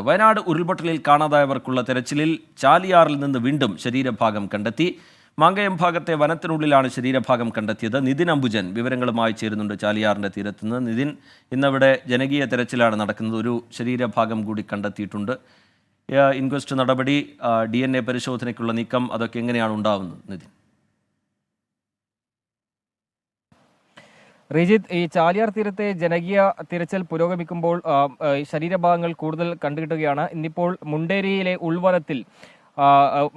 വയനാട് ഉരുൾപൊട്ടലിൽ കാണാതായവർക്കുള്ള തെരച്ചിലിൽ ചാലിയാറിൽ നിന്ന് വീണ്ടും ശരീരഭാഗം കണ്ടെത്തി. മാങ്കയം ഭാഗത്തെ വനത്തിനുള്ളിലാണ് ശരീരഭാഗം കണ്ടെത്തിയത്. നിതിൻ അംബുജൻ വിവരങ്ങളുമായി ചേരുന്നുണ്ട് ചാലിയാറിൻ്റെ തീരത്തുനിന്ന്. നിതിൻ, ഇന്നവിടെ ജനകീയ തെരച്ചിലാണ് നടക്കുന്നത്. ഒരു ശരീരഭാഗം കൂടി കണ്ടെത്തിയിട്ടുണ്ട്. ഇൻക്വസ്റ്റ് നടപടി, DNA പരിശോധനയ്ക്കുള്ള നീക്കം, അതൊക്കെ എങ്ങനെയാണ് ഉണ്ടാകുന്നത് നിതിൻ? റിജിത്ത്, ഈ ചാലിയാർ തീരത്തെ ജനകീയ തിരച്ചിൽ പുരോഗമിക്കുമ്പോൾ ശരീരഭാഗങ്ങൾ കൂടുതൽ കണ്ടുകിട്ടുകയാണ്. ഇന്നിപ്പോൾ മുണ്ടേരിയിലെ ഉൾവനത്തിൽ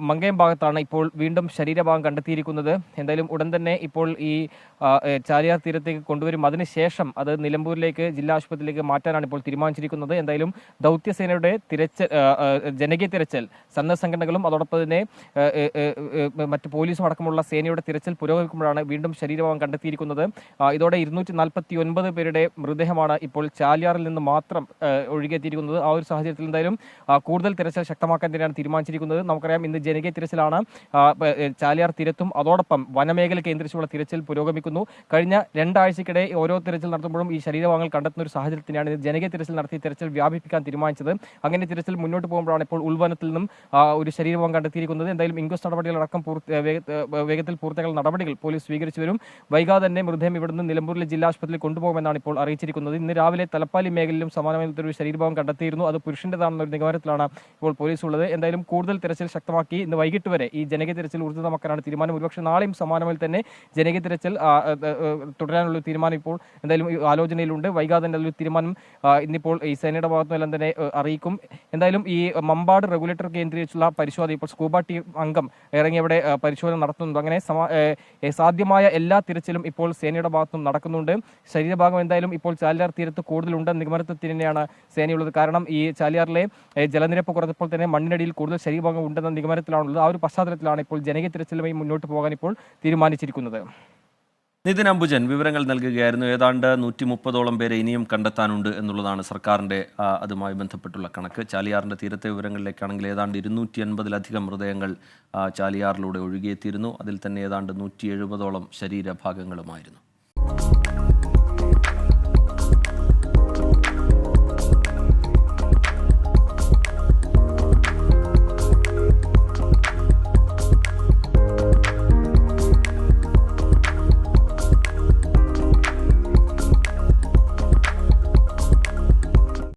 മങ്കയം ഭാഗത്താണ് ഇപ്പോൾ വീണ്ടും ശരീരഭാഗം കണ്ടെത്തിയിരിക്കുന്നത്. എന്തായാലും ഉടൻ തന്നെ ഇപ്പോൾ ഈ ചാലിയാർ തീരത്തേക്ക് കൊണ്ടുവരും. അതിനുശേഷം അത് നിലമ്പൂരിലേക്ക്, ജില്ലാ ആശുപത്രിയിലേക്ക് മാറ്റാനാണ് ഇപ്പോൾ തീരുമാനിച്ചിരിക്കുന്നത്. എന്തായാലും ദൗത്യസേനയുടെ ജനകീയ തിരച്ചിൽ, സന്നദ്ധ സംഘടനകളും അതോടൊപ്പം തന്നെ മറ്റ് പോലീസും അടക്കമുള്ള സേനയുടെ തിരച്ചിൽ പുരോഗമിക്കുമ്പോഴാണ് വീണ്ടും ശരീരഭാഗം കണ്ടെത്തിയിരിക്കുന്നത്. ഇതോടെ 249 പേരുടെ മൃതദേഹമാണ് ഇപ്പോൾ ചാലിയാറിൽ നിന്ന് മാത്രം ഒഴുകിയെത്തിയിരിക്കുന്നത്. ആ ഒരു സാഹചര്യത്തിൽ എന്തായാലും കൂടുതൽ തിരച്ചിൽ ശക്തമാക്കാൻ തന്നെയാണ് തീരുമാനിച്ചിരിക്കുന്നത്. നമുക്കറിയാം, ഇന്ന് ജനകീയ തിരച്ചിലാണ് ചാലിയാർ തീരത്തും അതോടൊപ്പം വനമേഖല കേന്ദ്രീകരിച്ചുള്ള തിരച്ചിൽ പുരോഗമിക്കുന്നു. കഴിഞ്ഞ 2 ആഴ്ചക്കിടെ ഓരോ തിരച്ചിൽ നടത്തുമ്പോഴും ഈ ശരീരഭാഗങ്ങൾ കണ്ടെത്തുന്ന ഒരു സാഹചര്യത്തിനാണ് ജനകീയ തിരച്ചിൽ നടത്തി തിരച്ചിൽ വ്യാപിപ്പിക്കാൻ തീരുമാനിച്ചത്. അങ്ങനെ തിരച്ചിൽ മുന്നോട്ട് പോകുമ്പോഴാണ് ഇപ്പോൾ ഉൾവനത്തിൽ നിന്നും ഒരു ശരീരഭാഗം കണ്ടെത്തിയിരിക്കുന്നത്. എന്തായാലും ഇൻക്വസ്റ്റ് നടപടികളടക്കം വേഗത്തിൽ പൂർത്തിയാക്കുന്ന നടപടികൾ പോലീസ് സ്വീകരിച്ചു വരും. വൈകാതെ തന്നെ മൃതദേഹം ഇവിടുന്ന് നിലമ്പൂരിലെ ജില്ലാ ആശുപത്രിയിൽ കൊണ്ടുപോകുമെന്നാണ് ഇപ്പോൾ അറിയിച്ചിരിക്കുന്നത്. ഇന്ന് രാവിലെ തലപ്പാലി മേഖലയിലും സമാനമായ ഒരു ശരീരഭാഗം കണ്ടെത്തിയിരുന്നു. അത് പുരുഷൻ്റെതാണെന്ന ഒരു നിഗമനത്തിലാണ് ഇപ്പോൾ പോലീസ് ഉള്ളത്. എന്തായാലും കൂടുതൽ തിരച്ചിൽ ശക്തമാക്കി ഇന്ന് വൈകിട്ട് വരെ ഈ ജനകീയ തിരച്ചിൽ ഊർജിതമാക്കാനാണ് തീരുമാനം. ഒരുപക്ഷെ നാളെയും സമാനമായി തന്നെ ജനകീയ തിരച്ചിൽ തുടരാനുള്ള തീരുമാനം ഇപ്പോൾ എന്തായാലും ആലോചനയിലുണ്ട്. വൈകാതെ തന്നെ ഒരു തീരുമാനം ഇന്നിപ്പോൾ ഈ സേനയുടെ ഭാഗത്തുനിന്നെല്ലാം തന്നെ അറിയിക്കും. എന്തായാലും ഈ മമ്പാട് റെഗുലേറ്റർ കേന്ദ്രീകരിച്ചുള്ള പരിശോധന ഇപ്പോൾ സ്കൂബ ടീം അംഗം ഇറങ്ങി അവിടെ പരിശോധന നടത്തുന്നുണ്ട്. അങ്ങനെ സാധ്യമായ എല്ലാ തിരച്ചിലും ഇപ്പോൾ സേനയുടെ ഭാഗത്തുനിന്നും നടക്കുന്നുണ്ട്. ശരീരഭാഗം എന്തായാലും ഇപ്പോൾ ചാലിയാർ തീരത്ത് കൂടുതലുണ്ടെന്ന് നിഗമനത്തിൽ തന്നെയാണ് സേനയുള്ളത്. കാരണം ഈ ചാലിയാറിലെ ജലനിരപ്പ് കുറഞ്ഞപ്പോൾ തന്നെ മണ്ണിനടിയിൽ കൂടുതൽ ശരീരഭാഗം ഉണ്ടെന്ന നിഗമനത്തിലാണുള്ളത്. ആ ഒരു പശ്ചാത്തലത്തിലാണ് ഇപ്പോൾ ജനകീയ തിരച്ചിലുമായി മുന്നോട്ട് പോകാൻ ഇപ്പോൾ തീരുമാനിച്ചിരിക്കുന്നത്. നിതിൻ അംബുജൻ വിവരങ്ങൾ നൽകുകയായിരുന്നു. ഏതാണ്ട് 130ഓളം പേരെ ഇനിയും കണ്ടെത്താനുണ്ട് എന്നുള്ളതാണ് സർക്കാരിൻ്റെ അതുമായി ബന്ധപ്പെട്ടുള്ള കണക്ക്. ചാലിയാറിൻ്റെ തീരത്തെ വിവരങ്ങളിലേക്കാണെങ്കിൽ ഏതാണ്ട് 280ലധികം മൃതദേഹങ്ങൾ ചാലിയാറിലൂടെ ഒഴുകിയെത്തിയിരുന്നു. അതിൽ തന്നെ ഏതാണ്ട് 170ഓളം ശരീരഭാഗങ്ങളുമായിരുന്നു.